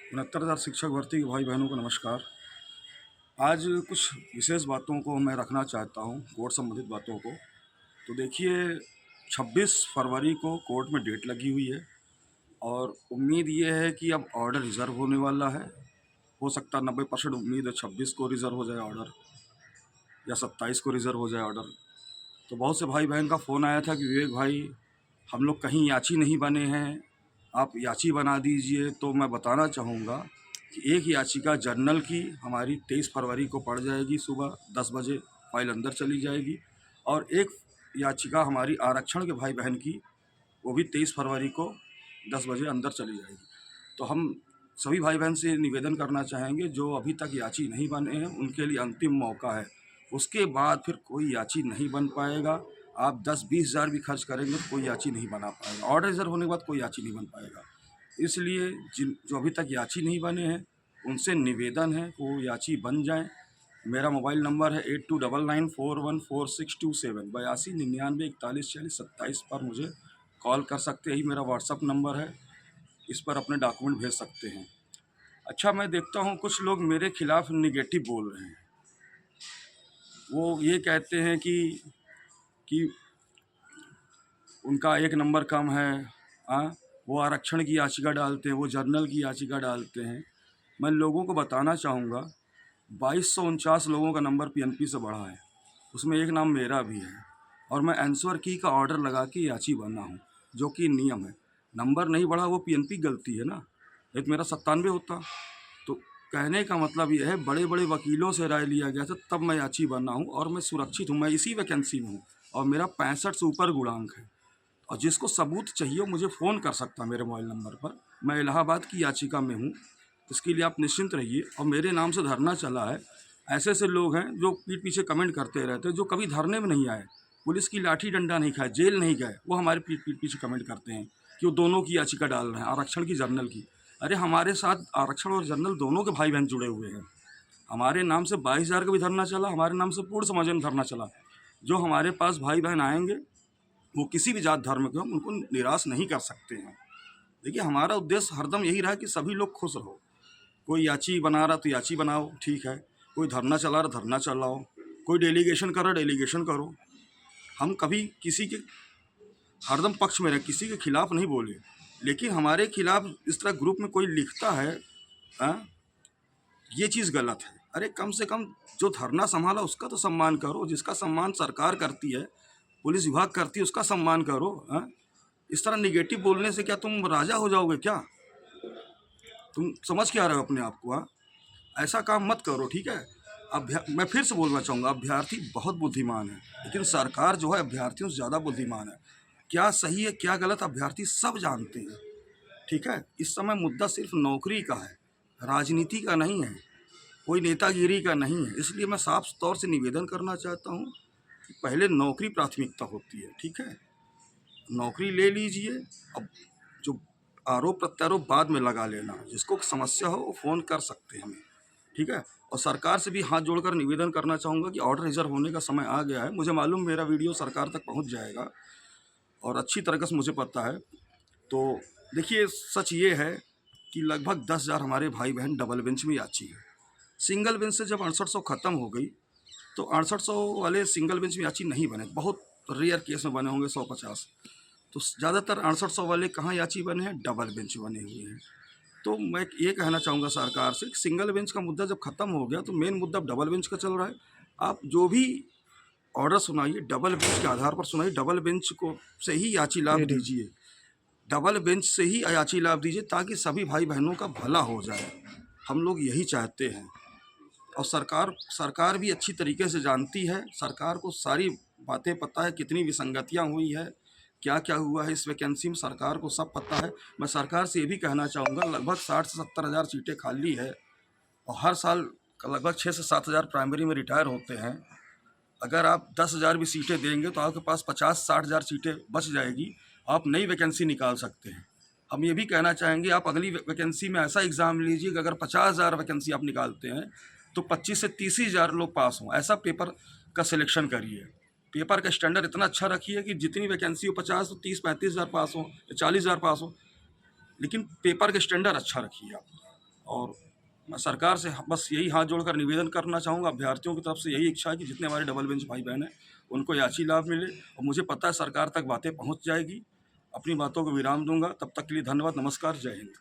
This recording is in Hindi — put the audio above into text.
69,000 शिक्षक भर्ती के भाई बहनों को नमस्कार। आज कुछ विशेष बातों को मैं रखना चाहता हूँ, कोर्ट संबंधित बातों को। तो देखिए, 26 फरवरी को कोर्ट में डेट लगी हुई है और उम्मीद ये है कि अब ऑर्डर रिज़र्व होने वाला है। हो सकता है 90% उम्मीद है 26 को रिज़र्व हो जाए ऑर्डर, या 27 को रिज़र्व हो जाए ऑर्डर। तो बहुत से भाई बहन का फ़ोन आया था कि विवेक भाई, हम लोग कहीं याची नहीं बने हैं, आप याची बना दीजिए। तो मैं बताना चाहूँगा कि एक याचिका जनरल की हमारी 23 फरवरी को पड़ जाएगी, सुबह 10 बजे फाइल अंदर चली जाएगी। और एक याचिका हमारी आरक्षण के भाई बहन की, वो भी 23 फरवरी को 10 बजे अंदर चली जाएगी। तो हम सभी भाई बहन से निवेदन करना चाहेंगे, जो अभी तक याची नहीं बने हैं उनके लिए अंतिम मौका है। उसके बाद फिर कोई याची नहीं बन पाएगा। आप 10-20 हज़ार भी खर्च करेंगे तो कोई याची नहीं बना पाएगा। ऑर्डर रिजर्व होने के बाद कोई याची नहीं बन पाएगा। इसलिए जो अभी तक याची नहीं बने हैं उनसे निवेदन है कि वो याची बन जाएं। मेरा मोबाइल नंबर है 8299414627, 8299414627 पर मुझे कॉल कर सकते हैं। यही मेरा व्हाट्सअप नंबर है, इस पर अपने डॉक्यूमेंट भेज सकते हैं। अच्छा, मैं देखता हूँ कुछ लोग मेरे खिलाफ निगेटिव बोल रहे हैं। वो ये कहते हैं कि उनका एक नंबर कम है। वो आरक्षण की याचिका डालते हैं, वो जर्नल की याचिका डालते हैं। मैं लोगों को बताना चाहूँगा, 2249 लोगों का नंबर पीएनपी से बढ़ा है, उसमें एक नाम मेरा भी है। और मैं आंसर की का ऑर्डर लगा के याची बना हूँ, जो कि नियम है। नंबर नहीं बढ़ा वो पीएनपी गलती है ना, नहीं तो मेरा 97 होता। तो कहने का मतलब ये है, बड़े बड़े वकीलों से राय लिया गया था तब मैं याची बना हूँ और मैं सुरक्षित हूँ। मैं इसी वैकेंसी में हूँ और मेरा 65 से ऊपर गुणांक है। और जिसको सबूत चाहिए मुझे फ़ोन कर सकता है मेरे मोबाइल नंबर पर। मैं इलाहाबाद की याचिका में हूँ, इसके लिए आप निश्चिंत रहिए। और मेरे नाम से धरना चला है। ऐसे ऐसे लोग हैं जो पीठ पीछे कमेंट करते रहते हैं, जो कभी धरने में नहीं आए, पुलिस की लाठी डंडा नहीं खाए, जेल नहीं गए, वो हमारे पीठ पीछे कमेंट करते हैं कि वो दोनों की याचिका डाल रहे हैं, आरक्षण की, जर्नल की। अरे हमारे साथ आरक्षण और जर्नल दोनों के भाई बहन जुड़े हुए हैं। हमारे नाम से 22,000 का भी धरना चला, हमारे नाम से पूर्ण समाज में धरना चला। जो हमारे पास भाई बहन आएंगे वो किसी भी जात धर्म के, हम उनको निराश नहीं कर सकते हैं। देखिए, हमारा उद्देश्य हरदम यही रहा कि सभी लोग खुश रहो। कोई याची बना रहा तो याची बनाओ, ठीक है। कोई धरना चला रहा धरना चलाओ, कोई डेलीगेशन कर रहा डेलीगेशन करो। हम कभी किसी के हरदम पक्ष में रहे, किसी के खिलाफ नहीं बोले। लेकिन हमारे खिलाफ इस तरह ग्रुप में कोई लिखता है, ये चीज़ गलत है। अरे कम से कम जो धरना संभाला उसका तो सम्मान करो, जिसका सम्मान सरकार करती है, पुलिस विभाग करती है, उसका सम्मान करो। इस तरह निगेटिव बोलने से क्या तुम राजा हो जाओगे क्या? तुम समझ क्या रहे हो अपने आप को? ऐसा काम मत करो, ठीक है। मैं फिर से बोलना चाहूँगा, अभ्यर्थी बहुत बुद्धिमान है, लेकिन सरकार जो है अभ्यर्थियों से ज़्यादा बुद्धिमान है। क्या सही है क्या गलत अभ्यर्थी सब जानते हैं, ठीक है। इस समय मुद्दा सिर्फ नौकरी का है, राजनीति का नहीं है, कोई नेतागिरी का नहीं है। इसलिए मैं साफ तौर से निवेदन करना चाहता हूँ कि पहले नौकरी प्राथमिकता होती है, ठीक है। नौकरी ले लीजिए, अब जो आरोप प्रत्यारोप बाद में लगा लेना। जिसको समस्या हो वो फ़ोन कर सकते हैं हमें, ठीक है। और सरकार से भी हाथ जोड़कर निवेदन करना चाहूँगा कि ऑर्डर रिजर्व होने का समय आ गया है। मुझे मालूम मेरा वीडियो सरकार तक पहुँच जाएगा और अच्छी तरीके से मुझे पता है। तो देखिए, सच ये है कि लगभग 10,000 हमारे भाई बहन डबल बेंच में याची है। सिंगल बेंच से जब 6800 ख़त्म हो गई तो 6800 वाले सिंगल बेंच में याची नहीं बने, बहुत रेयर केस में बने होंगे 150। तो ज़्यादातर 6800 वाले कहाँ याची बने हैं? डबल बेंच बने हुए हैं। तो मैं ये कहना चाहूँगा सरकार से कि सिंगल बेंच का मुद्दा जब ख़त्म हो गया तो मेन मुद्दा डबल बेंच का चल रहा है। आप जो भी ऑर्डर सुनाइए डबल बेंच के आधार पर सुनाइए, डबल बेंच को से ही याची लाभ दीजिए, डबल बेंच से ही याची लाभ दीजिए, ताकि सभी भाई बहनों का भला हो जाए। हम लोग यही चाहते हैं। और सरकार भी अच्छी तरीके से जानती है, सरकार को सारी बातें पता है, कितनी विसंगतियाँ हुई है, क्या क्या हुआ है इस वैकेंसी में, सरकार को सब पता है। मैं सरकार से ये भी कहना चाहूँगा, लगभग 60 से 70 हज़ार सीटें खाली है और हर साल लगभग 6 से 7 हज़ार प्राइमरी में रिटायर होते हैं। अगर आप 10,000 भी सीटें देंगे तो आपके पास 50-60 हज़ार सीटें बच जाएगी, आप नई वैकेंसी निकाल सकते हैं। हम ये भी कहना चाहेंगे, आप अगली वैकेंसी में ऐसा एग्ज़ाम लीजिए कि अगर 50,000 वैकेंसी आप निकालते हैं तो 25 से 30 हज़ार लोग पास हों। ऐसा पेपर का सिलेक्शन करिए, पेपर का स्टैंडर्ड इतना अच्छा रखिए कि जितनी वैकेंसी हो 50 तो 30-35 हज़ार पास हो या 40 हज़ार पास हो, लेकिन पेपर का स्टैंडर्ड अच्छा रखिए आप। और मैं सरकार से बस यही हाथ जोड़कर निवेदन करना चाहूँगा, अभ्यर्थियों की तरफ से यही इच्छा है कि जितने हमारे डबल बेंच भाई बहन हैं उनको याची लाभ मिले, और मुझे पता है सरकार तक बातें पहुँच जाएगी। अपनी बातों को विराम दूंगा, तब तक के लिए धन्यवाद, नमस्कार, जय हिंद।